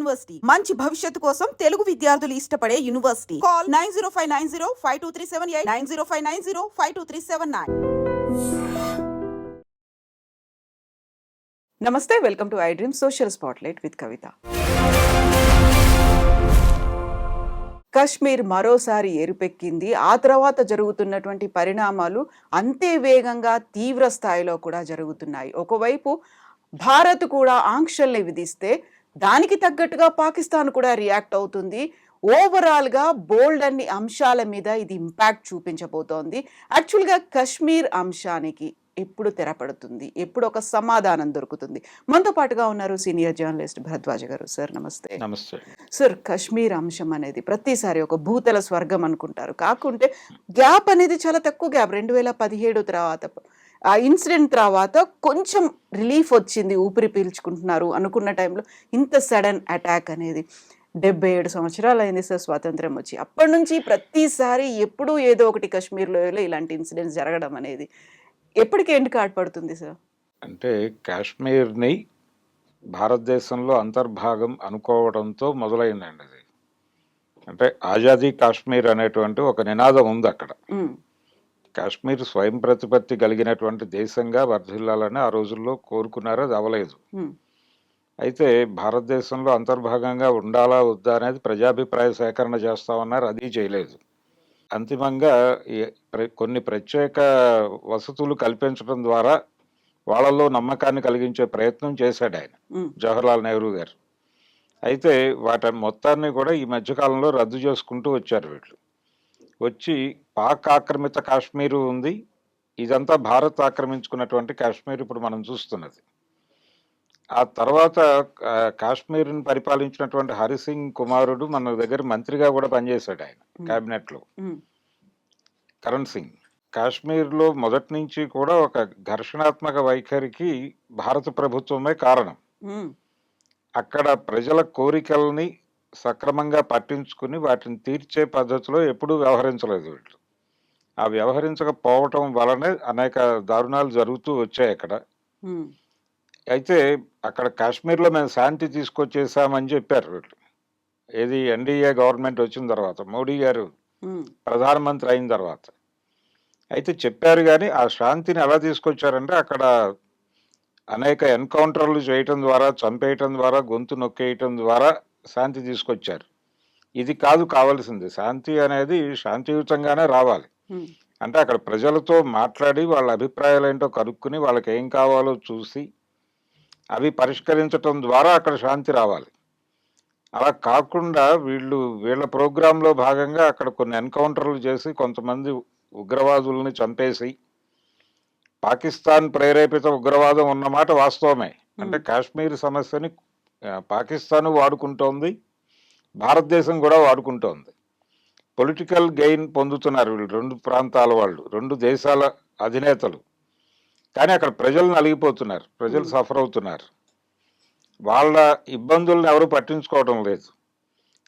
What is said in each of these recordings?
University మంచి భవిష్యత్తు కోసం తెలుగు విద్యార్థులు ఇష్టపడే యూనివర్సిటీ. కాల్ 9059052378 9059052379. నమస్తే, welcome to I dream social spotlight with Kavitha. Kashmir మరోసారి ఎరుపెక్కింది. ఆ తర్వాత జరుగుతున్నటువంటి పరిణామాలు అంతే వేగంగా తీవ్ర స్థాయిలో కూడా జరుగుతున్నాయి. ఒకవైపు భారత్ కూడా ఆంక్షల్ని విధిస్తే దానికి తగ్గట్టుగా పాకిస్తాన్ కూడా రియాక్ట్ అవుతుంది. ఓవరాల్గా బోల్డ్ అన్ని అంశాల మీద ఇది ఇంపాక్ట్ చూపించబోతోంది. యాక్చువల్గా కశ్మీర్ అంశానికి ఎప్పుడు తెరపడుతుంది, ఎప్పుడు ఒక సమాధానం దొరుకుతుంది? మనతో పాటుగా ఉన్నారు సీనియర్ జర్నలిస్ట్ భరద్వాజ గారు. సార్ నమస్తే. నమస్తే సార్, కశ్మీర్ అంశం అనేది ప్రతిసారి ఒక భూతల స్వర్గం అనుకుంటారు, కాకుంటే గ్యాప్ అనేది చాలా తక్కువ గ్యాప్. 2017 తర్వాత ఆ ఇన్సిడెంట్ తర్వాత కొంచెం రిలీఫ్ వచ్చింది, ఊపిరి పీల్చుకుంటున్నారు అనుకున్న టైంలో ఇంత సడన్ అటాక్ అనేది 77 సంవత్సరాలు అయింది సార్ స్వాతంత్రం వచ్చి. అప్పటి నుంచి ప్రతిసారి ఎప్పుడూ ఏదో ఒకటి కశ్మీర్లో ఇలాంటి ఇన్సిడెంట్స్ జరగడం అనేది ఎప్పటికి ఎండ్ కార్డ్ పడుతుంది సార్? అంటే కాశ్మీర్ని భారతదేశంలో అంతర్భాగం అనుకోవడంతో మొదలైందండి అది. అంటే ఆజాదీ కాశ్మీర్ అనేటువంటి ఒక నినాదం ఉంది అక్కడ. కాశ్మీర్ స్వయం ప్రతిపత్తి కలిగినటువంటి దేశంగా వర్ధిల్లాలని ఆ రోజుల్లో కోరుకున్నారు, అది అవ్వలేదు. అయితే భారతదేశంలో అంతర్భాగంగా ఉండాలా వద్దా అనేది ప్రజాభిప్రాయ సేకరణ చేస్తామన్నారు, అది చేయలేదు. అంతిమంగా కొన్ని ప్రత్యేక వసతులు కల్పించడం ద్వారా వాళ్ళల్లో నమ్మకాన్ని కలిగించే ప్రయత్నం చేశాడు ఆయన, జవహర్లాల్ నెహ్రూ గారు. అయితే వాటి మొత్తాన్ని కూడా ఈ మధ్యకాలంలో రద్దు చేసుకుంటూ వచ్చారు వీళ్ళు. వచ్చి పాక్ ఆక్రమిత కాశ్మీరు ఉంది, ఇదంతా భారత్ ఆక్రమించుకున్నటువంటి కాశ్మీర్ ఇప్పుడు మనం చూస్తున్నది. ఆ తర్వాత కాశ్మీర్ని పరిపాలించినటువంటి హరిసింగ్ కుమారుడు మన దగ్గర మంత్రిగా కూడా పనిచేశాడు ఆయన క్యాబినెట్లో, కరణ్ సింగ్. కాశ్మీర్లో మొదటి నుంచి కూడా ఒక ఘర్షణాత్మక వైఖరికి భారత ప్రభుత్వమే కారణం. అక్కడ ప్రజల కోరికల్ని సక్రమంగా పట్టించుకుని వాటిని తీర్చే పద్ధతిలో ఎప్పుడూ వ్యవహరించలేదు వీళ్ళు. ఆ వ్యవహరించకపోవటం వలనే అనేక దారుణాలు జరుగుతూ వచ్చాయి అక్కడ. అయితే అక్కడ కాశ్మీర్లో మేము శాంతి తీసుకొచ్చేసామని చెప్పారు వీళ్ళు. ఏది ఎన్డీఏ గవర్నమెంట్ వచ్చిన తర్వాత, మోడీ గారు ప్రధానమంత్రి అయిన తర్వాత అయితే చెప్పారు. కానీ ఆ శాంతిని ఎలా తీసుకొచ్చారంటే అక్కడ అనేక ఎన్కౌంటర్లు చేయటం ద్వారా, చంపేయటం ద్వారా, గొంతు నొక్కేయటం ద్వారా శాంతి తీసుకొచ్చారు. ఇది కాదు కావాల్సింది. శాంతి అనేది శాంతియుతంగానే రావాలి. అంటే అక్కడ ప్రజలతో మాట్లాడి వాళ్ళ అభిప్రాయాలు ఏంటో కనుక్కుని వాళ్ళకి ఏం కావాలో చూసి అవి పరిష్కరించటం ద్వారా అక్కడ శాంతి రావాలి. అలా కాకుండా వీళ్ళ ప్రోగ్రాంలో భాగంగా అక్కడ కొన్ని ఎన్కౌంటర్లు చేసి కొంతమంది ఉగ్రవాదుల్ని చంపేసి, పాకిస్తాన్ ప్రేరేపిత ఉగ్రవాదం ఉన్నమాట వాస్తవమే. అంటే కాశ్మీర్ సమస్యని పాకిస్తాన్ వాడుకుంటోంది, భారతదేశం కూడా వాడుకుంటోంది. పొలిటికల్ గెయిన్ పొందుతున్నారు వీళ్ళు, రెండు ప్రాంతాల వాళ్ళు, రెండు దేశాల అధినేతలు. కానీ అక్కడ ప్రజలు నలిగిపోతున్నారు, ప్రజలు సఫర్ అవుతున్నారు, వాళ్ళ ఇబ్బందులను ఎవరు పట్టించుకోవడం లేదు.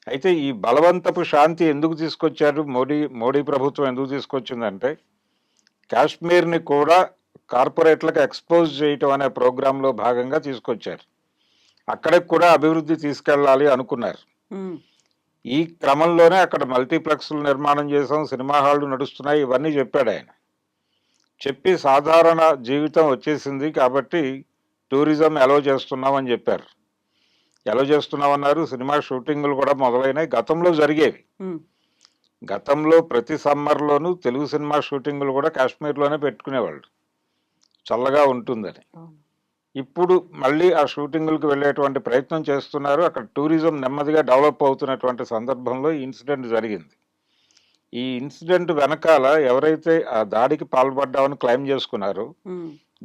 అయితే ఈ బలవంతపు శాంతి ఎందుకు తీసుకొచ్చారు మోడీ ప్రభుత్వం ఎందుకు తీసుకొచ్చిందంటే, కాశ్మీర్ని కూడా కార్పొరేట్లకు ఎక్స్పోజ్ చేయటం అనే ప్రోగ్రాంలో భాగంగా తీసుకొచ్చారు. అక్కడికి కూడా అభివృద్ధి తీసుకెళ్ళాలి అనుకున్నారు. ఈ క్రమంలోనే అక్కడ మల్టీప్లెక్స్లు నిర్మాణం చేసాం, సినిమా హాళ్లు నడుస్తున్నాయి, ఇవన్నీ చెప్పాడు ఆయన. చెప్పి సాధారణ జీవితం వచ్చేసింది కాబట్టి టూరిజం ఎలో చేస్తున్నామని చెప్పారు. ఎలో చేస్తున్నామన్నారు. సినిమా షూటింగ్లు కూడా మొదలైనవి, గతంలో జరిగేవి. గతంలో ప్రతి సమ్మర్లోనూ తెలుగు సినిమా షూటింగ్లు కూడా కాశ్మీర్లోనే పెట్టుకునేవాళ్ళు, చల్లగా ఉంటుందని. ఇప్పుడు మళ్ళీ ఆ షూటింగులకు వెళ్ళేటువంటి ప్రయత్నం చేస్తున్నారు. అక్కడ టూరిజం నెమ్మదిగా డెవలప్ అవుతున్నటువంటి సందర్భంలో ఈ ఇన్సిడెంట్ జరిగింది. ఈ ఇన్సిడెంట్ వెనకాల ఎవరైతే ఆ దాడికి పాల్పడ్డామని క్లెయిమ్ చేసుకున్నారో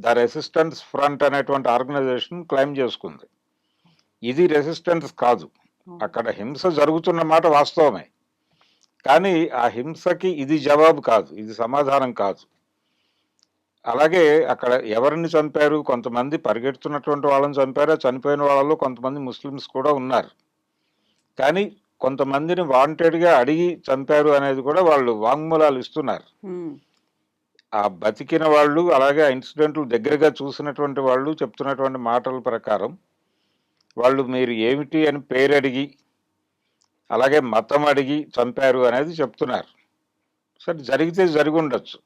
ద రెసిస్టెన్స్ ఫ్రంట్ అనేటువంటి ఆర్గనైజేషన్ క్లెయిమ్ చేసుకుంది. ఇది రెసిస్టెన్స్ కాదు, అక్కడ హింస జరుగుతున్న మాట వాస్తవమే. కానీ ఆ హింసకి ఇది జవాబు కాదు, ఇది సమాధానం కాదు. అలాగే అక్కడ ఎవరిని చంపారు? కొంతమంది పరిగెడుతున్నటువంటి వాళ్ళని చంపారు. చనిపోయిన వాళ్ళలో కొంతమంది ముస్లిమ్స్ కూడా ఉన్నారు. కానీ కొంతమందిని వాంటెడ్గా అడిగి చంపారు అనేది కూడా వాళ్ళు వాంగ్మూలాలు ఇస్తున్నారు. ఆ బతికిన వాళ్ళు, అలాగే ఆ ఇన్సిడెంట్లు దగ్గరగా చూసినటువంటి వాళ్ళు చెప్తున్నటువంటి మాటల ప్రకారం వాళ్ళు మీరు ఏమిటి అని పేరు అడిగి అలాగే మతం అడిగి చంపారు అనేది చెప్తున్నారు. సరే, జరిగితే జరిగి ఉండొచ్చు.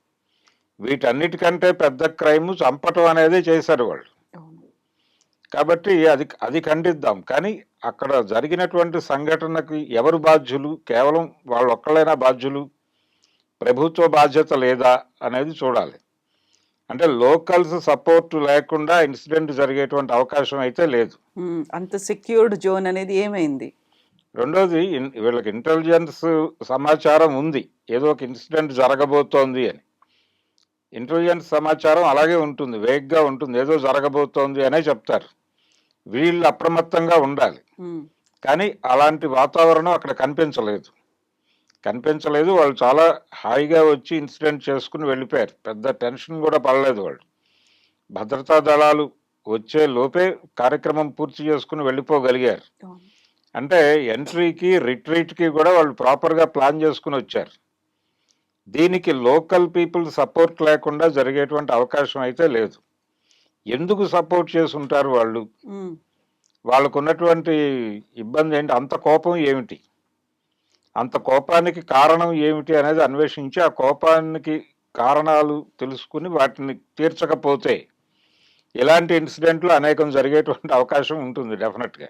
వీటన్నిటికంటే పెద్ద క్రైమ్ చంపటం అనేది చేశారు వాళ్ళు. అవును. కాబట్టి అది అది ఖండిద్దాం. కానీ అక్కడ జరిగినటువంటి సంఘటనకి ఎవరు బాధ్యులు? కేవలం వాళ్ళొక్కళ్ళైనా బాధ్యులు? ప్రభుత్వ బాధ్యత లేదా అనేది చూడాలి. అంటే లోకల్స్ సపోర్ట్ లేకుండా ఇన్సిడెంట్ జరిగేటువంటి అవకాశం అయితే లేదు. అంత సెక్యూర్డ్ జోన్ అనేది ఏమైంది? రెండోది, వీళ్ళకి ఇంటెలిజెన్స్ సమాచారం ఉంది, ఏదో ఒక ఇన్సిడెంట్ జరగబోతోంది అని. ఇంటెలిజెన్స్ సమాచారం అలాగే ఉంటుంది, వేగ్గా ఉంటుంది, ఏదో జరగబోతోంది అనే చెప్తారు. వీళ్ళు అప్రమత్తంగా ఉండాలి. కానీ అలాంటి వాతావరణం అక్కడ కనిపించలేదు. వాళ్ళు చాలా హాయిగా వచ్చి ఇన్సిడెంట్ చేసుకుని వెళ్ళిపోయారు. పెద్ద టెన్షన్ కూడా పడలేదు వాళ్ళు. భద్రతా దళాలు వచ్చే లోపే కార్యక్రమం పూర్తి చేసుకుని వెళ్ళిపోగలిగారు. అంటే ఎంట్రీకి రిట్రీట్కి కూడా వాళ్ళు ప్రాపర్గా ప్లాన్ చేసుకుని వచ్చారు. దీనికి లోకల్ పీపుల్ సపోర్ట్ లేకుండా జరిగేటువంటి అవకాశం అయితే లేదు. ఎందుకు సపోర్ట్ చేసి ఉంటారు వాళ్ళు? వాళ్ళకు ఉన్నటువంటి ఇబ్బంది ఏంటి? అంత కోపం ఏమిటి? అంత కోపానికి కారణం ఏమిటి అనేది అన్వేషించి ఆ కోపానికి కారణాలు తెలుసుకుని వాటిని తీర్చకపోతే ఇలాంటి ఇన్సిడెంట్లు అనేకం జరిగేటువంటి అవకాశం ఉంటుంది డెఫినెట్గా.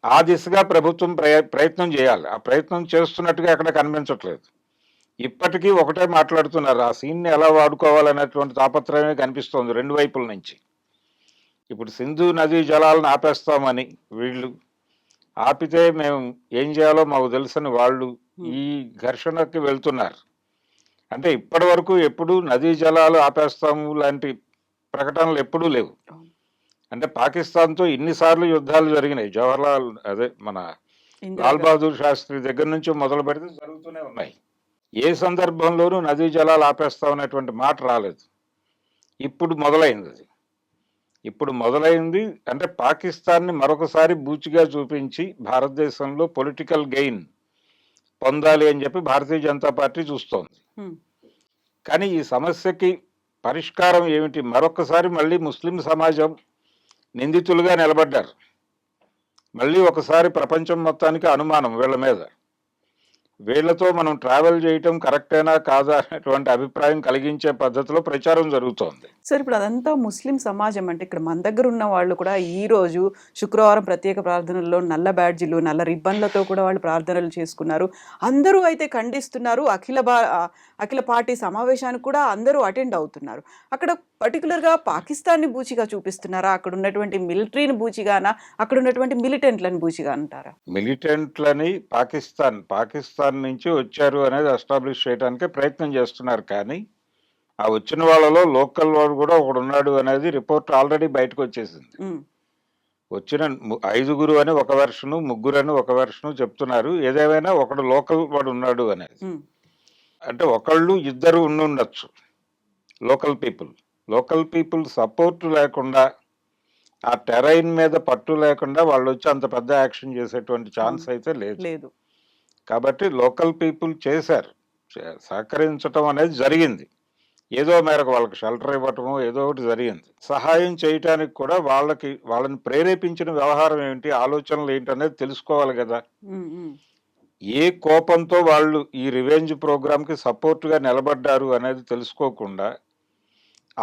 ఆ దిశగా ప్రభుత్వం ప్రయత్నం చేయాలి. ఆ ప్రయత్నం చేస్తున్నట్టుగా ఎక్కడ కనిపించట్లేదు. ఇప్పటికీ ఒకటే మాట్లాడుతున్నారు, ఆ సీన్ని ఎలా వాడుకోవాలనేటువంటి తాపత్రయమే కనిపిస్తోంది రెండు వైపుల నుంచి. ఇప్పుడు సింధు నదీ జలాలను ఆపేస్తామని వీళ్ళు, ఆపితే మేము ఏం చేయాలో మాకు తెలుసని వాళ్ళు ఈ ఘర్షణకి వెళ్తున్నారు. అంటే ఇప్పటి వరకు ఎప్పుడు నదీ జలాలు ఆపేస్తాము లాంటి ప్రకటనలు ఎప్పుడూ లేవు. అంటే పాకిస్తాన్తో ఇన్నిసార్లు యుద్ధాలు జరిగినాయి. జవహర్లాల్ మన లాల్ బహదూర్ శాస్త్రి దగ్గర నుంచి మొదలు పెడితే జరుగుతూనే ఉన్నాయి. ఏ సందర్భంలోనూ నదీ జలాలు ఆపేస్తామనేటువంటి మాట రాలేదు. ఇప్పుడు మొదలైంది అంటే పాకిస్తాన్ని మరొకసారి బూచిగా చూపించి భారతదేశంలో పొలిటికల్ గెయిన్ పొందాలి అని చెప్పి భారతీయ జనతా పార్టీ చూస్తోంది. కానీ ఈ సమస్యకి పరిష్కారం ఏమిటి? మరొకసారి మళ్ళీ ముస్లిం సమాజం నిందితులుగా నిలబడ్డారు. మళ్ళీ ఒకసారి ప్రపంచం మొత్తానికి అనుమానం వీళ్ళ మీద. వీళ్లతో మనం ట్రావెల్ చేయటం కరెక్టేనా కాదా అనేటువంటి అభిప్రాయం కలిగించే పద్ధతిలో ప్రచారం జరుగుతోంది. సార్, ఇప్పుడు అదంతా ముస్లిం సమాజం అంటే ఇక్కడ మన దగ్గర ఉన్న వాళ్ళు కూడా ఈ రోజు శుక్రవారం ప్రత్యేక ప్రార్థనల్లో నల్ల బ్యాడ్జీలు, నల్ల రిబ్బన్లతో కూడా వాళ్ళు ప్రార్థనలు చేసుకున్నారు. అందరూ అయితే ఖండిస్తున్నారు. అఖిల పార్టీ సమావేశానికి కూడా అందరూ అటెండ్ అవుతున్నారు. అక్కడ పర్టికులర్గా పాకిస్తాన్ని బూచిగా చూపిస్తున్నారా? అక్కడ ఉన్నటువంటి మిలిటరీని బూచిగానా? అక్కడ ఉన్నటువంటి మిలిటెంట్లను బూచిగా అంటారా? మిలిటెంట్లని పాకిస్తాన్ నుంచి వచ్చారు అనేది ఎస్టాబ్లిష్ చేయడానికి ప్రయత్నం చేస్తున్నారు. కానీ ఆ వచ్చిన వాళ్ళలో లోకల్ వాడు కూడా ఒకడు ఉన్నాడు అనేది రిపోర్ట్ ఆల్రెడీ బయటకు వచ్చేసింది. వచ్చిన 5 అని ఒక వెర్షను, 3 అని ఒక వెర్షను చెప్తున్నారు. ఏదేమైనా ఒకడు లోకల్ వాడు ఉన్నాడు అనేది. అంటే ఒకళ్ళు ఇద్దరు ఉండొచ్చు లోకల్ పీపుల్ సపోర్ట్ లేకుండా, ఆ టెరైన్ మీద పట్టు లేకుండా వాళ్ళు వచ్చి అంత పెద్ద యాక్షన్ చేసేటువంటి ఛాన్స్ అయితే లేదు. కాబట్టి లోకల్ పీపుల్ చేశారు, సహకరించటం అనేది జరిగింది. ఏదో మేరకు వాళ్ళకి షెల్టర్ ఇవ్వటము ఏదో ఒకటి జరిగింది. సహాయం చేయటానికి కూడా వాళ్ళని ప్రేరేపించిన వ్యవహారం ఏంటి, ఆలోచనలు ఏంటి అనేది తెలుసుకోవాలి కదా. ఏ కోపంతో వాళ్ళు ఈ రివెంజ్ ప్రోగ్రామ్కి సపోర్ట్గా నిలబడ్డారు అనేది తెలుసుకోకుండా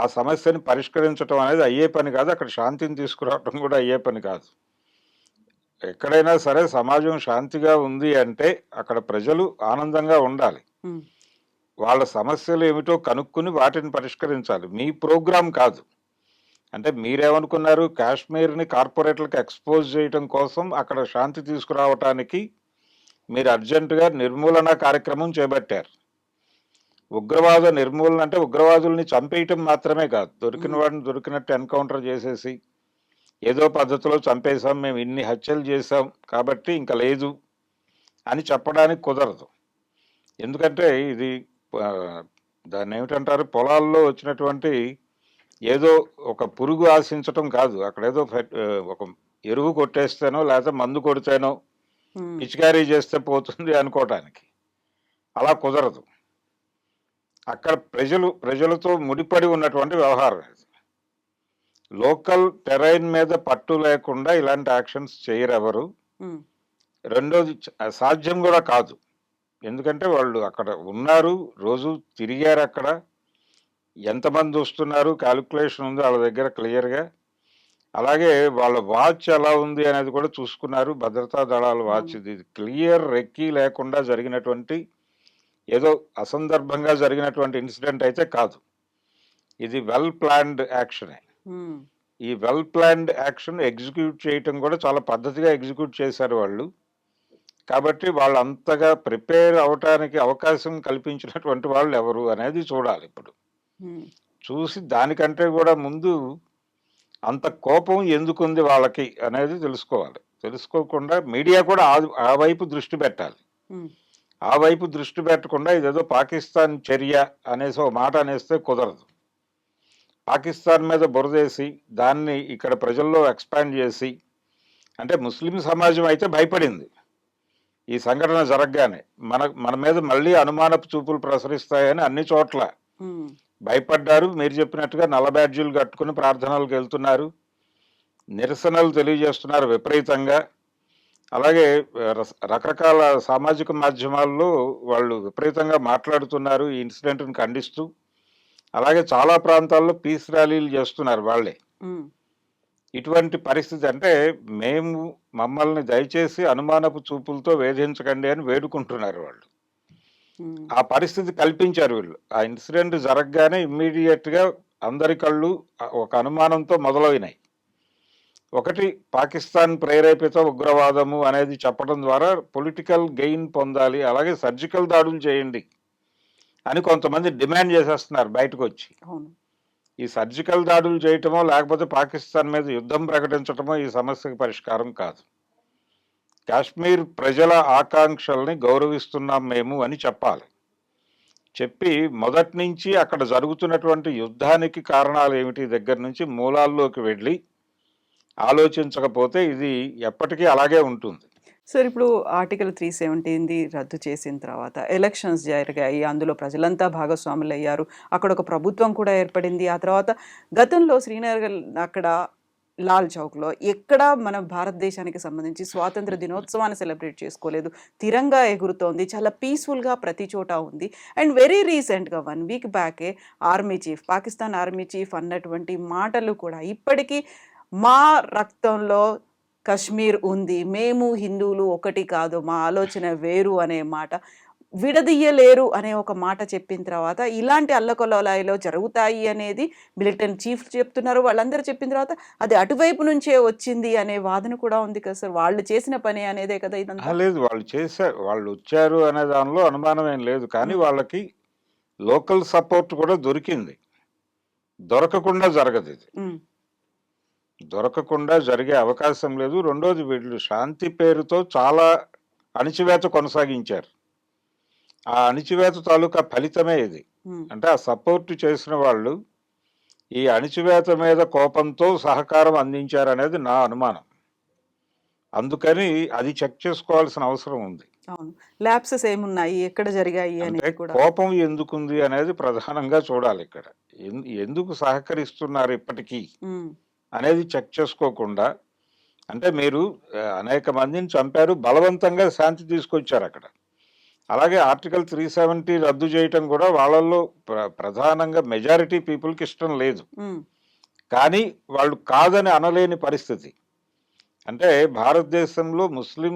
ఆ సమస్యని పరిష్కరించడం అనేది అయ్యే పని కాదు. అక్కడ శాంతిని తీసుకురావటం కూడా అయ్యే పని కాదు. ఎక్కడైనా సరే సమాజం శాంతిగా ఉంది అంటే అక్కడ ప్రజలు ఆనందంగా ఉండాలి. వాళ్ళ సమస్యలు ఏమిటో కనుక్కుని వాటిని పరిష్కరించాలి. మీ ప్రోగ్రాం కాదు. అంటే మీరేమనుకున్నారు, కాశ్మీర్ని కార్పొరేట్లకు ఎక్స్పోజ్ చేయటం కోసం అక్కడ శాంతి తీసుకురావటానికి మీరు అర్జెంటుగా నిర్మూలన కార్యక్రమం చేపట్టారు. ఉగ్రవాద నిర్మూలన అంటే ఉగ్రవాదుల్ని చంపేయటం మాత్రమే కాదు. దొరికిన వాడిని దొరికినట్టు ఎన్కౌంటర్ చేసేసి ఏదో పద్ధతిలో చంపేశాం, మేము ఇన్ని హత్యలు చేశాం కాబట్టి ఇంకా లేదు అని చెప్పడానికి కుదరదు. ఎందుకంటే ఇది దాన్ని ఏమిటంటారు, పొలాల్లో వచ్చినటువంటి ఏదో ఒక పురుగు ఆశించటం కాదు. అక్కడ ఏదో ఒక ఎరువు కొట్టేస్తేనో లేకపోతే మందు కొడితేనో పిచికారీ చేస్తే పోతుంది అనుకోవటానికి అలా కుదరదు. అక్కడ ప్రజలతో ముడిపడి ఉన్నటువంటి వ్యవహారం. లోకల్ టెరైన్ మీద పట్టు లేకుండా ఇలాంటి యాక్షన్స్ చేయరు ఎవరు. ఉమ్, రెండోది సాధ్యం కూడా కాదు. ఎందుకంటే వాళ్ళు అక్కడ ఉన్నారు, రోజు తిరిగారు అక్కడ. ఎంతమంది వస్తున్నారు క్యాలిక్యులేషన్ ఉంది వాళ్ళ దగ్గర క్లియర్గా. అలాగే వాళ్ళ వాచ్ ఎలా ఉంది అనేది కూడా చూసుకున్నారు. భద్రతా దళాల వాచ్ ఇది క్లియర్ రెక్కీ లేకుండా జరిగినటువంటి ఏదో అసందర్భంగా జరిగినటువంటి ఇన్సిడెంట్ అయితే కాదు. ఇది వెల్ ప్లాన్డ్ యాక్షనే. ఉమ్, ఈ వెల్ ప్లాన్డ్ యాక్షన్ ఎగ్జిక్యూట్ చేయటం కూడా చాలా పద్ధతిగా ఎగ్జిక్యూట్ చేశారు వాళ్ళు. కాబట్టి వాళ్ళు అంతగా ప్రిపేర్ అవటానికి అవకాశం కల్పించినటువంటి వాళ్ళు ఎవరు అనేది చూడాలి ఇప్పుడు. ఉమ్, చూసి దానికంటే కూడా ముందు అంత కోపం ఎందుకుంది వాళ్ళకి అనేది తెలుసుకోవాలి. తెలుసుకోకుండా మీడియా కూడా ఆ వైపు దృష్టి పెట్టాలి. ఉమ్, ఆ వైపు దృష్టి పెట్టకుండా ఇదేదో పాకిస్తాన్ చర్య అనేసి ఒక మాట అనేస్తే కుదరదు. పాకిస్తాన్ మీద బురదేసి దాన్ని ఇక్కడ ప్రజల్లో ఎక్స్పాండ్ చేసి, అంటే ముస్లిం సమాజం అయితే భయపడింది ఈ సంఘటన జరగగానే. మన మీద మళ్ళీ అనుమానపు చూపులు ప్రసరిస్తాయని అన్ని చోట్ల ఉమ్, భయపడ్డారు. మీరు చెప్పినట్టుగా నల్ల బ్యాడ్జీలు కట్టుకుని ప్రార్థనలకు వెళ్తున్నారు, నిరసనలు తెలియజేస్తున్నారు విపరీతంగా. అలాగే రకరకాల సామాజిక మాధ్యమాల్లో వాళ్ళు విపరీతంగా మాట్లాడుతున్నారు ఈ ఇన్సిడెంట్ని ఖండిస్తూ. అలాగే చాలా ప్రాంతాల్లో పీస్ ర్యాలీలు చేస్తున్నారు వాళ్ళే. ఉమ్, ఇటువంటి పరిస్థితి అంటే మమ్మల్ని దయచేసి అనుమానపు చూపులతో వేధించకండి అని వేడుకుంటున్నారు వాళ్ళు. ఉమ్, ఆ పరిస్థితి కల్పించారు వీళ్ళు. ఆ ఇన్సిడెంట్ జరగగానే ఇమ్మీడియట్గా అందరి కళ్ళు ఒక అనుమానంతో మొదలైనాయి. ఒకటి, పాకిస్తాన్ ప్రేరేపిత ఉగ్రవాదము అనేది చెప్పడం ద్వారా పొలిటికల్ గెయిన్ పొందాలి, అలాగే సర్జికల్ దాడులు చేయండి అని కొంతమంది డిమాండ్ చేసేస్తున్నారు బయటకు వచ్చి. అవును. ఈ సర్జికల్ దాడులు చేయటమో లేకపోతే పాకిస్తాన్ మీద యుద్ధం ప్రకటించటమో ఈ సమస్యకు పరిష్కారం కాదు. కాశ్మీర్ ప్రజల ఆకాంక్షల్ని గౌరవిస్తున్నాం మేము అని చెప్పాలి. చెప్పి మొదటి నుంచి అక్కడ జరుగుతున్నటువంటి యుద్ధానికి కారణాలు ఏమిటి దగ్గర నుంచి మూలాల్లోకి వెళ్ళి ఆలోచించకపోతే ఇది ఎప్పటికీ అలాగే ఉంటుంది. సార్, ఇప్పుడు ఆర్టికల్ 370 రద్దు చేసిన తర్వాత ఎలక్షన్స్ జరిగాయి. అందులో ప్రజలంతా భాగస్వాములు అయ్యారు. అక్కడ ఒక ప్రభుత్వం కూడా ఏర్పడింది. ఆ తర్వాత గతంలో శ్రీనగర్ అక్కడ లాల్ చౌక్లో ఎక్కడ మన భారతదేశానికి సంబంధించి స్వాతంత్ర దినోత్సవాన్ని సెలబ్రేట్ చేసుకోలేదు. తిరంగా ఎగురుతోంది. చాలా పీస్ఫుల్గా ప్రతి చోట ఉంది. అండ్ వెరీ రీసెంట్గా 1 వీక్ బ్యాకే పాకిస్తాన్ ఆర్మీ చీఫ్ అన్నటువంటి మాటలు కూడా ఇప్పటికీ మా రక్తంలో కశ్మీర్ ఉంది, మేము హిందువులు ఒకటి కాదు, మా ఆలోచన వేరు అనే మాట, విడదీయలేరు అనే ఒక మాట చెప్పిన తర్వాత ఇలాంటి అల్లకొల్లాయిలో జరుగుతాయి అనేది మిలిటెంట్ చీఫ్ చెప్తున్నారు. వాళ్ళందరూ చెప్పిన తర్వాత అది అటువైపు నుంచే వచ్చింది అనే వాదన కూడా ఉంది కదా సార్. వాళ్ళు చేసిన పని అనేదే కదా ఇదంతా. లేదు, వాళ్ళు చేశారు, వాళ్ళు వచ్చారు అనే దానిలో అనుమానం ఏం లేదు. కానీ వాళ్ళకి లోకల్ సపోర్ట్ కూడా దొరికింది. దొరకకుండా జరగదు ఇది. ఉమ్, దొరకకుండా జరిగే అవకాశం లేదు. రెండోది, వీళ్ళు శాంతి పేరుతో చాలా అణిచివేత కొనసాగించారు. ఆ అణిచివేత తాలూకా ఫలితమే ఇది. ఉమ్, అంటే ఆ సపోర్ట్ చేసిన వాళ్ళు ఈ అణిచివేత మీద కోపంతో సహకారం అందించారనేది నా అనుమానం. అందుకని అది చెక్ చేసుకోవాల్సిన అవసరం ఉంది. అవును. ల్యాప్సెస్ ఏమున్నాయి, ఎక్కడ జరిగాయి అంటే అనేది కూడా. కోపం ఎందుకుంది అనేది ప్రధానంగా చూడాలి ఇక్కడ. ఎందుకు సహకరిస్తున్నారు ఇప్పటికీ ఉమ్, అనేది చెక్ చేసుకోకుండా, అంటే మీరు అనేక మందిని చంపారు, బలవంతంగా శాంతి తీసుకొచ్చారు అక్కడ. అలాగే ఆర్టికల్ 370 రద్దు చేయటం కూడా వాళ్ళల్లో ప్రధానంగా మెజారిటీ పీపుల్కి ఇష్టం లేదు. ఉమ్, కానీ వాళ్ళు కాదని అనలేని పరిస్థితి. అంటే భారతదేశంలో ముస్లిం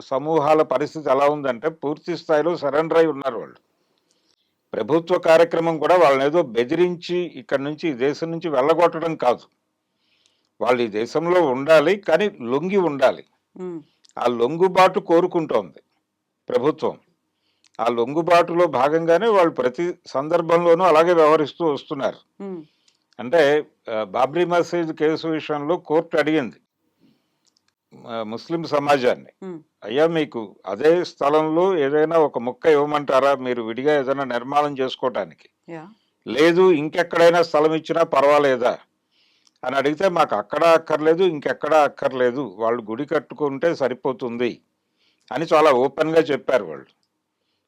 సమూహాల పరిస్థితి ఎలా ఉందంటే పూర్తి స్థాయిలో సరెండర్ అయి ఉన్నారు వాళ్ళు. ప్రభుత్వ కార్యక్రమం కూడా వాళ్ళని ఏదో బెదిరించి ఇక్కడి నుంచి ఈ దేశం నుంచి వెళ్ళగొట్టడం కాదు. వాళ్ళు ఈ దేశంలో ఉండాలి, కానీ లొంగి ఉండాలి. ఉమ్, ఆ లొంగుబాటు కోరుకుంటోంది ప్రభుత్వం. ఆ లొంగుబాటులో భాగంగానే వాళ్ళు ప్రతి సందర్భంలోనూ అలాగే వ్యవహరిస్తూ వస్తున్నారు. ఉమ్, అంటే బాబ్రీ మసీద్ కేసు విషయంలో కోర్టు అడిగింది ముస్లిం సమాజాన్ని, ఉమ్, అయ్యా మీకు అదే స్థలంలో ఏదైనా ఒక ముక్క ఇవ్వమంటారా మీరు విడిగా ఏదైనా నిర్మాణం చేసుకోవటానికి? యా, లేదు, ఇంకెక్కడైనా స్థలం ఇచ్చినా పర్వాలేదా అని అడిగితే మాకు అక్కడ అక్కర్లేదు, ఇంకెక్కడా అక్కర్లేదు, వాళ్ళు గుడి కట్టుకుంటే సరిపోతుంది అని చాలా ఓపెన్గా చెప్పారు వాళ్ళు,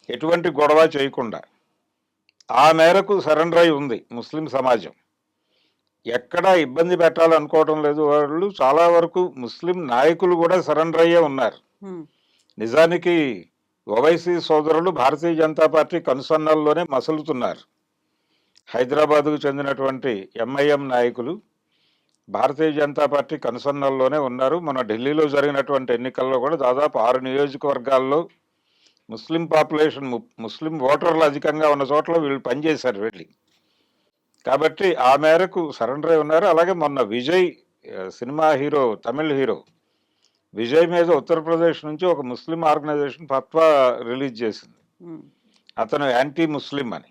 ఎటువంటి గొడవ చేయకుండా. ఆ మేరకు సరెండర్ అయి ఉంది ముస్లిం సమాజం. ఎక్కడ ఇబ్బంది పెట్టాలనుకోవటం లేదు. వాళ్ళు చాలా వరకు ముస్లిం నాయకులు కూడా సరెండర్ అయ్యే ఉన్నారు. ఉమ్, నిజానికి ఓవైసీ సోదరులు భారతీయ జనతా పార్టీ కనుసన్నల్లోనే మసలుతున్నారు. హైదరాబాద్కు చెందినటువంటి ఎంఐఎం నాయకులు భారతీయ జనతా పార్టీ కనుసన్నల్లోనే ఉన్నారు. మన ఢిల్లీలో జరిగినటువంటి ఎన్నికల్లో కూడా దాదాపు 6 నియోజకవర్గాల్లో ముస్లిం పాపులేషన్, ముస్లిం ఓటర్లు అధికంగా ఉన్న చోట్ల వీళ్ళు పనిచేశారు వెళ్ళి. కాబట్టి ఆ మేరకు సరెండర్ అయి ఉన్నారు. అలాగే మొన్న Vijay cinema hero, Tamil hero Vijay మీద ఉత్తరప్రదేశ్ నుంచి ఒక ముస్లిం ఆర్గనైజేషన్ ఫత్వా రిలీజ్ చేసింది. ఉమ్, అతను యాంటీ ముస్లిం అని.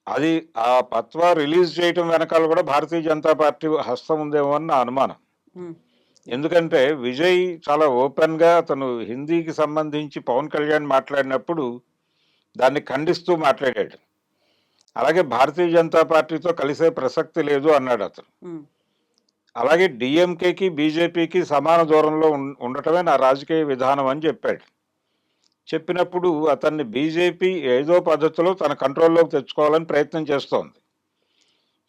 అది ఆ ఫత్వా రిలీజ్ చేయటం వెనకాల కూడా భారతీయ జనతా పార్టీ హస్తం ఉందేమో అని నా అనుమానం. ఉమ్, ఎందుకంటే విజయ్ చాలా ఓపెన్గా అతను హిందీకి సంబంధించి పవన్ కళ్యాణ్ మాట్లాడినప్పుడు దాన్ని ఖండిస్తూ మాట్లాడాడు. అలాగే భారతీయ జనతా పార్టీతో కలిసే ప్రసక్తి లేదు అన్నాడు అతను. ఉమ్, అలాగే డిఎంకేకి బీజేపీకి సమాన దూరంలో ఉండటమే నా రాజకీయ విధానం అని చెప్పాడు. చెప్పినప్పుడు అతన్ని బీజేపీ ఏదో పద్ధతిలో తన కంట్రోల్లోకి తెచ్చుకోవాలని ప్రయత్నం చేస్తోంది.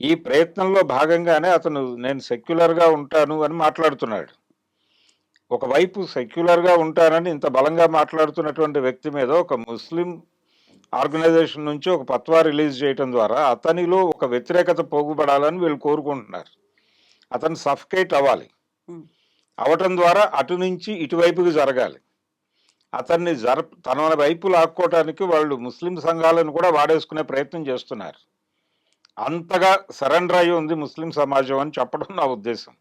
ఈ ప్రయత్నంలో భాగంగానే అతను నేను సెక్యులర్గా ఉంటాను అని మాట్లాడుతున్నాడు. ఒకవైపు సెక్యులర్గా ఉంటానని ఇంత బలంగా మాట్లాడుతున్నటువంటి వ్యక్తి మీద ఒక ముస్లిం ఆర్గనైజేషన్ నుంచి ఒక ఫత్వా రిలీజ్ చేయడం ద్వారా అతనిలో ఒక వ్యతిరేకత పోగుపడాలని వీళ్ళు కోరుకుంటున్నారు. అతను సఫకేట్ అవ్వాలి. ఉమ్. అవటం ద్వారా అటు నుంచి ఇటువైపుకి జరగాలి. అతన్ని తన వైపు లాక్కోవటానికి వాళ్ళు ముస్లిం సంఘాలను కూడా వాడేసుకునే ప్రయత్నం చేస్తున్నారు. అంతగా సరెండర్ అయి ఉంది ముస్లిం సమాజం అని చెప్పడం నా ఉద్దేశం.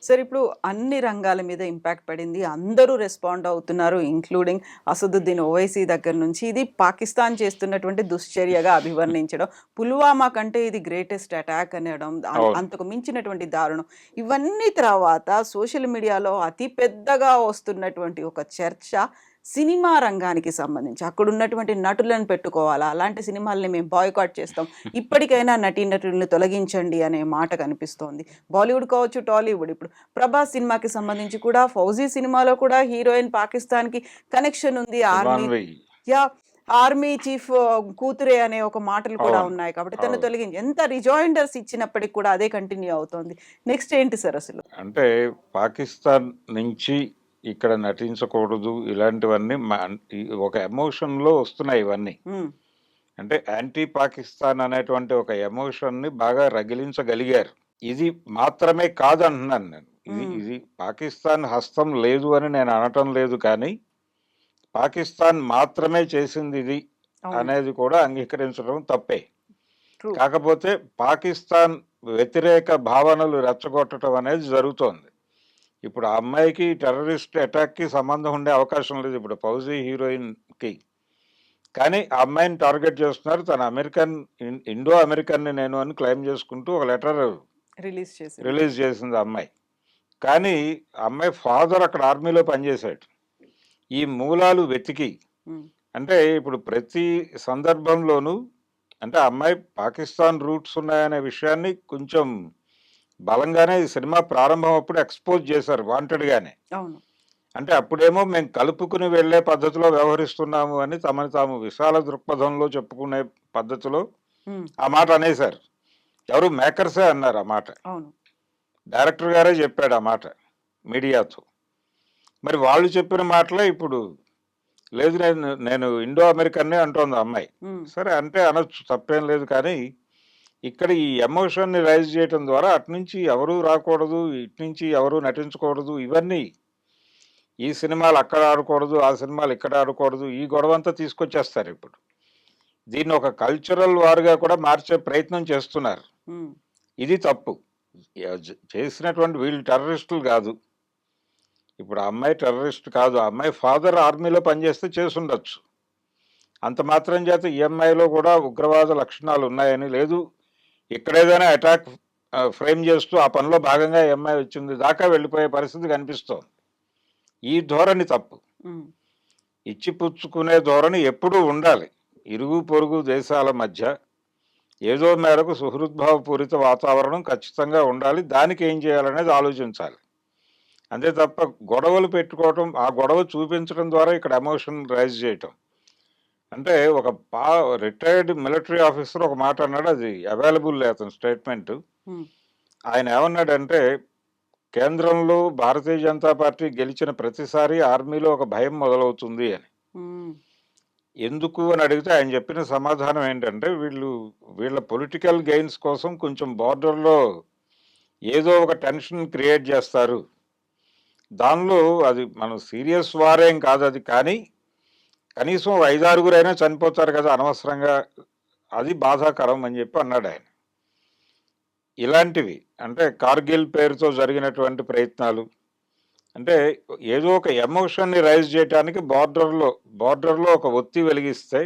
సార్, ఇప్పుడు అన్ని రంగాల మీద ఇంపాక్ట్ పడింది, అందరూ రెస్పాండ్ అవుతున్నారు, ఇంక్లూడింగ్ అసదుద్దీన్ ఓవైసీ దగ్గర నుంచి. ఇది పాకిస్తాన్ చేస్తున్నటువంటి దుశ్చర్యగా అభివర్ణించడం, పుల్వామా కంటే ఇది గ్రేటెస్ట్ అటాక్ అనడం, అంతకు మించినటువంటి దారుణం. ఇవన్నీ తర్వాత సోషల్ మీడియాలో అతి పెద్దగా వస్తున్నటువంటి ఒక చర్చ సినిమా రంగానికి సంబంధించి. అక్కడ ఉన్నటువంటి నటులను పెట్టుకోవాలా, అలాంటి సినిమాల్ని మేము బాయ్కాట్ చేస్తాం, ఇప్పటికైనా నటీనటులను తొలగించండి అనే మాట కనిపిస్తోంది. బాలీవుడ్ కావచ్చు, టాలీవుడ్. ఇప్పుడు ప్రభాస్ సినిమాకి సంబంధించి కూడా ఫౌజీ సినిమాలో కూడా హీరోయిన్ పాకిస్తాన్కి కనెక్షన్ ఉంది. ఆర్మీ చీఫ్ కూతురే అనే ఒక మాటలు కూడా ఉన్నాయి. కాబట్టి తను తొలగించి ఎంత రిజాయిండర్స్ ఇచ్చినప్పటికి కూడా అదే కంటిన్యూ అవుతోంది. నెక్స్ట్ ఏంటి సార్ అసలు? అంటే పాకిస్తాన్ నుంచి ఇక్కడ నటించకూడదు ఇలాంటివన్నీ ఒక ఎమోషన్లో వస్తున్నాయి ఇవన్నీ. అంటే యాంటీ పాకిస్తాన్ అనేటువంటి ఒక ఎమోషన్ని బాగా రగిలించగలిగారు. ఇది మాత్రమే కాదంటున్నాను నేను. ఇది పాకిస్తాన్ హస్తం లేదు అని నేను అనటం లేదు, కానీ పాకిస్తాన్ మాత్రమే చేసింది ఇది అనేది కూడా అంగీకరించడం తప్పే. కాకపోతే పాకిస్తాన్ వ్యతిరేక భావనలు రెచ్చగొట్టడం అనేది జరుగుతోంది. ఇప్పుడు ఆ అమ్మాయికి టెర్రరిస్ట్ అటాక్కి సంబంధం ఉండే అవకాశం లేదు ఇప్పుడు ఫౌజీ హీరోయిన్కి. కానీ ఆ అమ్మాయిని టార్గెట్ చేస్తున్నారు. తన ఇండో అమెరికన్ని నేను అని క్లెయిమ్ చేసుకుంటూ ఒక లెటర్ రిలీజ్ చేసింది ఆ అమ్మాయి. కానీ అమ్మాయి ఫాదర్ అక్కడ ఆర్మీలో పనిచేశాడు. ఈ మూలాలు వెతికి, అంటే ఇప్పుడు ప్రతి సందర్భంలోనూ అంటే అమ్మాయి పాకిస్తాన్ రూట్స్ ఉన్నాయనే విషయాన్ని కొంచెం బలంగానే ఈ సినిమా ప్రారంభం అప్పుడు ఎక్స్పోజ్ చేశారు వాంటెడ్గానే. అంటే అప్పుడేమో మేము కలుపుకుని వెళ్లే పద్ధతిలో వ్యవహరిస్తున్నాము అని తమని తాము విశాల దృక్పథంలో చెప్పుకునే పద్ధతిలో ఆ మాట అనేశారు. ఎవరు మేకర్సే అన్నారు ఆ మాట. డైరెక్టర్ గారే చెప్పాడు ఆ మాట మీడియాతో. మరి వాళ్ళు చెప్పిన మాటలే ఇప్పుడు లేదు, నేను ఇండో అమెరికన్నే అంటోంది అమ్మాయి. సరే అంటే అనొచ్చు, తప్పేం లేదు. కానీ ఇక్కడ ఈ ఎమోషన్ని రైజ్ చేయటం ద్వారా అటు నుంచి ఎవరూ రాకూడదు, ఇటు నుంచి ఎవరూ నటించకూడదు, ఇవన్నీ ఈ సినిమాలు అక్కడ ఆడకూడదు, ఆ సినిమాలు ఇక్కడ ఆడకూడదు, ఈ గొడవంతా తీసుకొచ్చేస్తారు. ఇప్పుడు దీన్ని ఒక కల్చరల్ వారుగా కూడా మార్చే ప్రయత్నం చేస్తున్నారు. ఇది తప్పు. చేసినటువంటి వీళ్ళు టెర్రరిస్టులు కాదు. ఇప్పుడు ఆ అమ్మాయి టెర్రరిస్ట్ కాదు. ఆ అమ్మాయి ఫాదర్ ఆర్మీలో పనిచేస్తే చేసుండొచ్చు. అంత మాత్రం చేత ఈ అమ్మాయిలో కూడా ఉగ్రవాద లక్షణాలు ఉన్నాయని లేదు. ఇక్కడ ఏదైనా అటాక్ ఫ్రేమ్ చేస్తూ ఆ పనిలో భాగంగా ఎంఐ వచ్చింది దాకా వెళ్ళిపోయే పరిస్థితి కనిపిస్తోంది. ఈ ధోరణి తప్పు. ఇచ్చిపుచ్చుకునే ధోరణి ఎప్పుడూ ఉండాలి. ఇరుగు పొరుగు దేశాల మధ్య ఏదో మేరకు సుహృద్భావపూరిత వాతావరణం ఖచ్చితంగా ఉండాలి. దానికి ఏం చేయాలనేది ఆలోచించాలి. అంతే తప్ప గొడవలు పెట్టుకోవటం, ఆ గొడవ చూపించడం ద్వారా ఇక్కడ ఎమోషన్ రైజ్ చేయటం అంటే ఒక రిటైర్డ్ మిలిటరీ ఆఫీసర్ ఒక మాట అన్నాడు, అది అవైలబుల్ లేదు అతని స్టేట్మెంట్. ఉమ్, ఆయన ఏమన్నాడంటే, కేంద్రంలో భారతీయ జనతా పార్టీ గెలిచిన ప్రతిసారి ఆర్మీలో ఒక భయం మొదలవుతుంది అని. ఉమ్, ఎందుకు అని అడిగితే ఆయన చెప్పిన సమాధానం ఏంటంటే, వీళ్ళ పొలిటికల్ గెయిన్స్ కోసం కొంచెం బార్డర్లో ఏదో ఒక టెన్షన్ క్రియేట్ చేస్తారు. దానిలో అది మనం సీరియస్ వారేం కాదు అది, కానీ కనీసం 5-6 చనిపోతారు కదా అనవసరంగా, అది బాధాకరం అని చెప్పి అన్నాడు ఆయన. ఇలాంటివి అంటే కార్గిల్ పేరుతో జరిగినటువంటి ప్రయత్నాలు, అంటే ఏదో ఒక ఎమోషన్ని రైజ్ చేయడానికి బార్డర్లో ఒక ఒత్తి వెలిగిస్తే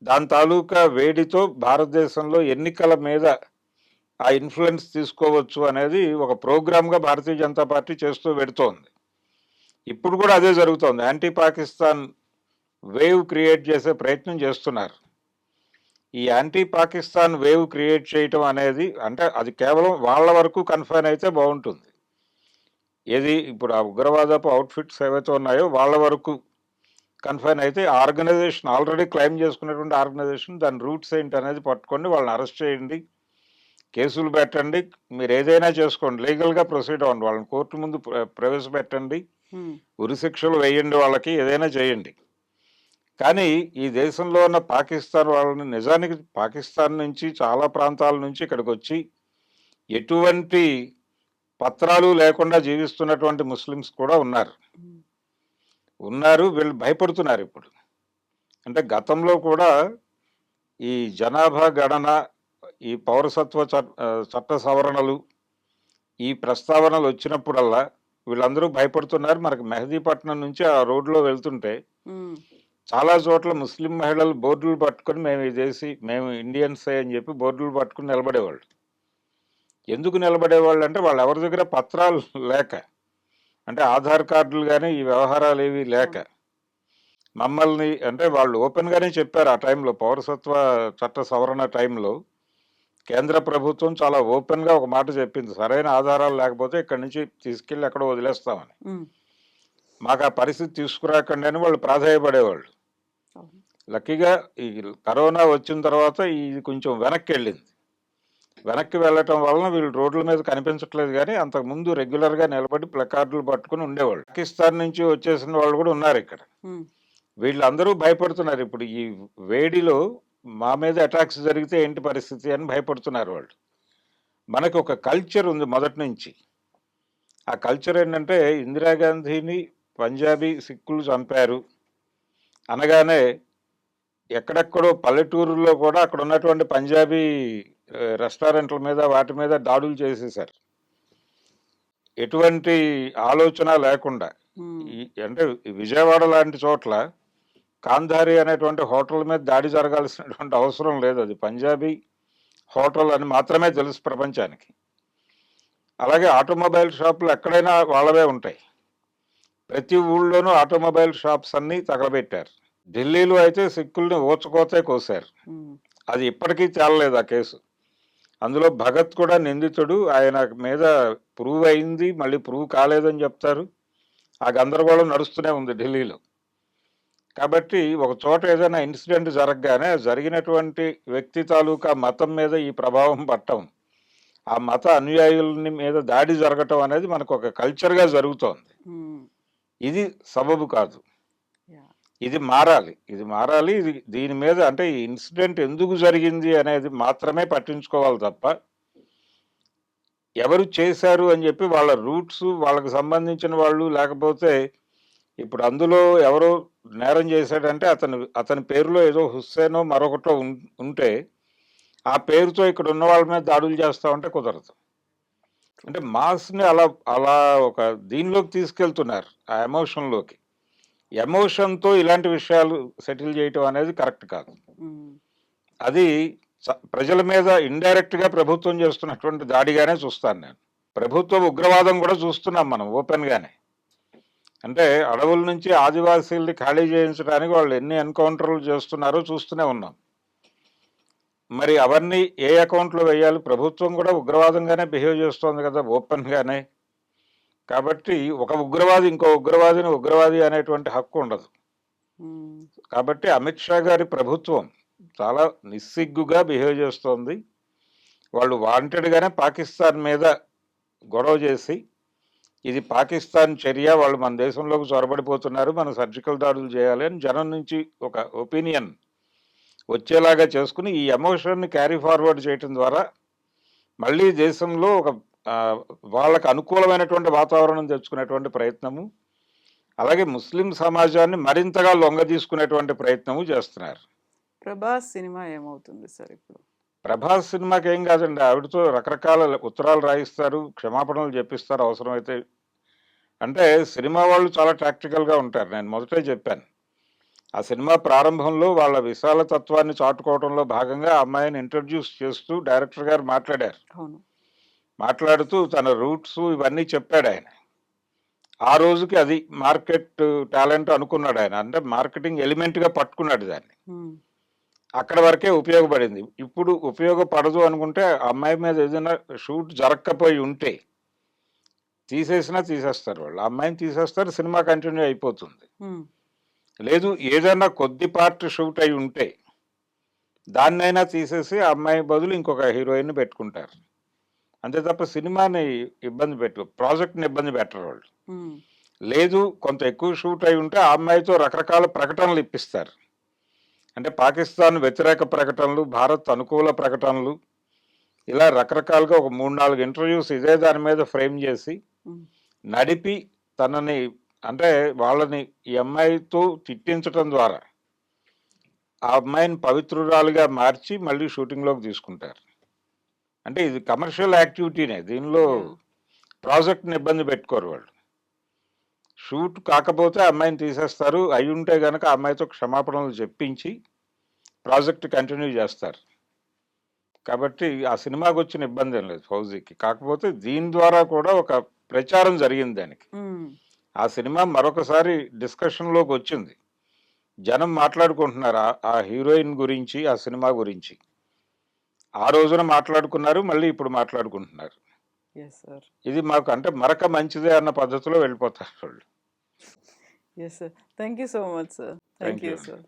దాని తాలూకా వేడితో భారతదేశంలో ఎన్నికల మీద ఆ ఇన్ఫ్లుయెన్స్ తీసుకోవచ్చు అనేది ఒక ప్రోగ్రామ్గా భారతీయ జనతా పార్టీ చేస్తూ పెడుతోంది. ఇప్పుడు కూడా అదే జరుగుతోంది. యాంటీ పాకిస్తాన్ వేవ్ క్రియేట్ చేసే ప్రయత్నం చేస్తున్నారు. ఈ యాంటీ పాకిస్తాన్ వేవ్ క్రియేట్ చేయటం అనేది అంటే అది కేవలం వాళ్ళ వరకు కన్ఫైన్ అయితే బాగుంటుంది. ఏది ఇప్పుడు ఆ ఉగ్రవాదపు అవుట్ఫిట్స్ ఏవైతే ఉన్నాయో వాళ్ళ వరకు కన్ఫైన్ అయితే, ఆర్గనైజేషన్ ఆల్రెడీ క్లైమ్ చేసుకున్నటువంటి ఆర్గనైజేషన్ దాని రూట్స్ ఏంటి అనేది పట్టుకోండి, వాళ్ళని అరెస్ట్ చేయండి, కేసులు పెట్టండి, మీరు ఏదైనా చేసుకోండి, లీగల్గా ప్రొసీడ్ అవ్వండి, వాళ్ళని కోర్టు ముందు ప్రవేశపెట్టండి, ఉమ్, ఉరిశిక్షలు వేయండి, వాళ్ళకి ఏదైనా చేయండి. కానీ ఈ దేశంలో ఉన్న పాకిస్తాన్ వాళ్ళని, నిజానికి పాకిస్తాన్ నుంచి చాలా ప్రాంతాల నుంచి ఇక్కడికి వచ్చి ఎటువంటి పత్రాలు లేకుండా జీవిస్తున్నటువంటి ముస్లిమ్స్ కూడా ఉన్నారు. వీళ్ళు భయపడుతున్నారు ఇప్పుడు. అంటే గతంలో కూడా ఈ జనాభా గణన, ఈ పౌరసత్వ చట్ట సవరణలు, ఈ ప్రస్తావనలు వచ్చినప్పుడల్లా వీళ్ళందరూ భయపడుతున్నారు. మనకి మెహదీపట్నం నుంచి ఆ రోడ్లో వెళ్తుంటే ఉమ్, చాలా చోట్ల ముస్లిం మహిళలు బోర్డులు పట్టుకొని మేము ఇండియన్సే అని చెప్పి బోర్డులు పట్టుకుని నిలబడేవాళ్ళు. ఎందుకు నిలబడేవాళ్ళు అంటే వాళ్ళ ఎవరి దగ్గర పత్రాలు లేక, అంటే ఆధార్ కార్డులు కానీ ఈ వ్యవహారాలు ఏవి లేక మమ్మల్ని, అంటే వాళ్ళు ఓపెన్గానే చెప్పారు ఆ టైంలో, పౌరసత్వ చట్ట సవరణ టైంలో కేంద్ర ప్రభుత్వం చాలా ఓపెన్గా ఒక మాట చెప్పింది, సరైన ఆధారాలు లేకపోతే ఇక్కడి నుంచి తీసుకెళ్ళి ఎక్కడో వదిలేస్తామని. ఉమ్, మాకు ఆ పరిస్థితి తీసుకురాకండి అని వాళ్ళు ప్రాధాయపడేవాళ్ళు. అవును. లక్కీగా ఈ కరోనా వచ్చిన తర్వాత ఇది కొంచెం వెనక్కి వెళ్ళింది. వెనక్కి వెళ్ళటం వలన వీళ్ళు రోడ్ల మీద కనిపించట్లేదు, కానీ అంతకుముందు రెగ్యులర్గా నిలబడి ప్లకార్డులు పట్టుకుని ఉండేవాళ్ళు. పాకిస్తాన్ నుంచి వచ్చేసిన వాళ్ళు కూడా ఉన్నారు ఇక్కడ. ఉమ్, వీళ్ళందరూ భయపడుతున్నారు ఇప్పుడు, ఈ వేడిలో మా మీద అటాక్స్ జరిగితే ఏంటి పరిస్థితి అని భయపడుతున్నారు వాళ్ళు. మనకి ఒక కల్చర్ ఉంది మొదటి నుంచి. ఆ కల్చర్ ఏంటంటే, ఇందిరాగాంధీని పంజాబీ సిక్కులు చంపారు అనగానే ఎక్కడెక్కడో పల్లెటూరులో కూడా అక్కడ ఉన్నటువంటి పంజాబీ రెస్టారెంట్ల మీద వాటి మీద దాడులు చేసేశారు, ఎటువంటి ఆలోచన లేకుండా. ఉమ్, అంటే విజయవాడ లాంటి చోట్ల కాంధారి అనేటువంటి హోటల్ మీద దాడి జరగాల్సినటువంటి అవసరం లేదు, అది పంజాబీ హోటల్ అని మాత్రమే తెలుసు ప్రపంచానికి. అలాగే ఆటోమొబైల్ షాపులు ఎక్కడైనా వాళ్ళవే ఉంటాయి. ప్రతి ఊళ్ళోనూ ఆటోమొబైల్ షాప్స్ అన్నీ తగలబెట్టారు. ఢిల్లీలో అయితే సిక్కుల్ని ఊచకోతే కోసారు. ఉమ్, అది ఇప్పటికీ తేలలేదు ఆ కేసు. అందులో భగత్ కూడా నిందితుడు, ఆయన మీద ప్రూవ్ అయింది, మళ్ళీ ప్రూవ్ కాలేదని చెప్తారు. ఆ గందరగోళం నడుస్తూనే ఉంది ఢిల్లీలో. కాబట్టి ఒక చోట ఏదైనా ఇన్సిడెంట్ జరగగానే జరిగినటువంటి వ్యక్తి తాలూకా మతం మీద ఈ ప్రభావం పట్టడం, ఆ మత అనుయాయులని మీద దాడి జరగటం అనేది మనకు ఒక కల్చర్గా జరుగుతోంది. ఉమ్, ఇది సబబు కాదు, యా, ఇది మారాలి. దీని మీద అంటే ఈ ఇన్సిడెంట్ ఎందుకు జరిగింది అనేది మాత్రమే పట్టించుకోవాలి తప్ప, ఎవరు చేశారు అని చెప్పి వాళ్ళ రూట్స్, వాళ్ళకి సంబంధించిన వాళ్ళు, లేకపోతే ఇప్పుడు అందులో ఎవరో నేరం చేశాడంటే అతని పేరులో ఏదో హుస్సేనో మరొకటో ఉంటే ఆ పేరుతో ఇక్కడ ఉన్న వాళ్ళ మీద దాడులు చేస్తా ఉంటే కుదరదు. అంటే మాస్ని అలా అలా ఒక దీనిలోకి తీసుకెళ్తున్నారు, ఆ ఎమోషన్లోకి. ఎమోషన్తో ఇలాంటి విషయాలు సెటిల్ చేయటం అనేది కరెక్ట్ కాదు. ఉమ్, అది ప్రజల మీద ఇండైరెక్ట్గా ప్రభుత్వం చేస్తున్నటువంటి దాడిగానే చూస్తాను నేను. ప్రభుత్వ ఉగ్రవాదం కూడా చూస్తున్నాం మనం ఓపెన్గానే. అంటే అడవుల నుంచి ఆదివాసీల్ని ఖాళీ చేయించడానికి వాళ్ళు ఎన్ని ఎన్కౌంటర్లు చేస్తున్నారో చూస్తూనే ఉన్నాం. మరి అవన్నీ ఏ అకౌంట్లో వేయాలి? ప్రభుత్వం కూడా ఉగ్రవాదంగానే బిహేవ్ చేస్తోంది కదా ఓపెన్గానే. కాబట్టి ఒక ఉగ్రవాది ఇంకో ఉగ్రవాదిని ఉగ్రవాది అనేటువంటి హక్కు ఉండదు. ఉమ్, కాబట్టి అమిత్ షా గారి ప్రభుత్వం చాలా నిస్సిగ్గుగా బిహేవ్ చేస్తోంది. వాళ్ళు వాంటెడ్గానే పాకిస్తాన్ మీద గొడవ చేసి ఇది పాకిస్తాన్ చర్య, వాళ్ళు మన దేశంలోకి చొరబడిపోతున్నారు, మన సర్జికల్ దాడులు చేయాలి అని జనం నుంచి ఒక ఒపీనియన్ వచ్చేలాగా చేసుకుని ఈ ఎమోషన్ని క్యారీ ఫార్వర్డ్ చేయటం ద్వారా మళ్ళీ దేశంలో ఒక వాళ్ళకు అనుకూలమైనటువంటి వాతావరణం తెచ్చుకునేటువంటి ప్రయత్నము, అలాగే ముస్లిం సమాజాన్ని మరింతగా లొంగ తీసుకునేటువంటి ప్రయత్నము చేస్తున్నారు. ప్రభాస్ సినిమా ఏమవుతుంది సార్ ఇప్పుడు? ప్రభాస్ సినిమాకి ఏం కాదండి, ఆవిడతో రకరకాల ఉత్తరాలు రాయిస్తారు, క్షమాపణలు చెప్పిస్తారు అవసరమైతే. అంటే సినిమా వాళ్ళు చాలా ప్రాక్టికల్గా ఉంటారు. నేను మొదటే చెప్పాను, ఆ సినిమా ప్రారంభంలో వాళ్ళ విశాల తత్వాన్ని చాటుకోవడంలో భాగంగా అమ్మాయిని ఇంట్రడ్యూస్ చేస్తూ డైరెక్టర్ గారు మాట్లాడారు. అవును. మాట్లాడుతూ తన రూట్స్ ఇవన్నీ చెప్పాడు ఆయన. ఆ రోజుకి అది మార్కెట్ టాలెంట్ అనుకున్నాడు ఆయన, అంటే మార్కెటింగ్ ఎలిమెంట్గా పట్టుకున్నాడు దాన్ని. అక్కడ వరకే ఉపయోగపడింది. ఇప్పుడు ఉపయోగపడదు అనుకుంటే అమ్మాయి మీద ఏదైనా షూట్ జరగకపోయి ఉంటే తీసేసినా తీసేస్తారు వాళ్ళు, అమ్మాయిని తీసేస్తారు, సినిమా కంటిన్యూ అయిపోతుంది. లేదు ఏదైనా కొద్ది పార్ట్ షూట్ అయి ఉంటే దాన్నైనా తీసేసి ఆ అమ్మాయి బదులు ఇంకొక హీరోయిన్ పెట్టుకుంటారు. అంతే తప్ప సినిమాని ప్రాజెక్ట్ని ఇబ్బంది పెట్టరు వాళ్ళు. లేదు కొంత ఎక్కువ షూట్ అయి ఉంటే ఆ అమ్మాయితో రకరకాల ప్రకటనలు ఇప్పిస్తారు. అంటే పాకిస్తాన్ వ్యతిరేక ప్రకటనలు, భారత్ అనుకూల ప్రకటనలు, ఇలా రకరకాలుగా ఒక 3-4 ఇంటర్వ్యూస్ ఇదే దాని మీద ఫ్రేమ్ చేసి నడిపి తనని, అంటే వాళ్ళని ఈ అమ్మాయితో తిట్టించటం ద్వారా ఆ అమ్మాయిని పవిత్రురాలుగా మార్చి మళ్ళీ షూటింగ్లోకి తీసుకుంటారు. అంటే ఇది కమర్షియల్ యాక్టివిటీనే, దీనిలో ప్రాజెక్ట్ని ఇబ్బంది పెట్టుకోరు వాళ్ళు. షూట్ కాకపోతే అమ్మాయిని తీసేస్తారు, అయి ఉంటే కనుక అమ్మాయితో క్షమాపణలు చెప్పించి ప్రాజెక్ట్ కంటిన్యూ చేస్తారు. కాబట్టి ఆ సినిమాకి వచ్చిన ఇబ్బంది ఏం లేదు ఫౌజీకి. కాకపోతే దీని ద్వారా కూడా ఒక ప్రచారం జరిగింది దానికి. ఆ సినిమా మరొకసారి డిస్కషన్లోకి వచ్చింది, జనం మాట్లాడుకుంటున్నారు ఆ హీరోయిన్ గురించి, ఆ సినిమా గురించి. ఆ రోజున మాట్లాడుకున్నారు, మళ్ళీ ఇప్పుడు మాట్లాడుకుంటున్నారు. ఇది మాకు అంటే మరొక మంచిదే అన్న పద్ధతిలో వెళ్ళిపోతారు వాళ్ళు. Yes, sir. Thank you so much, sir. Thank you, sir.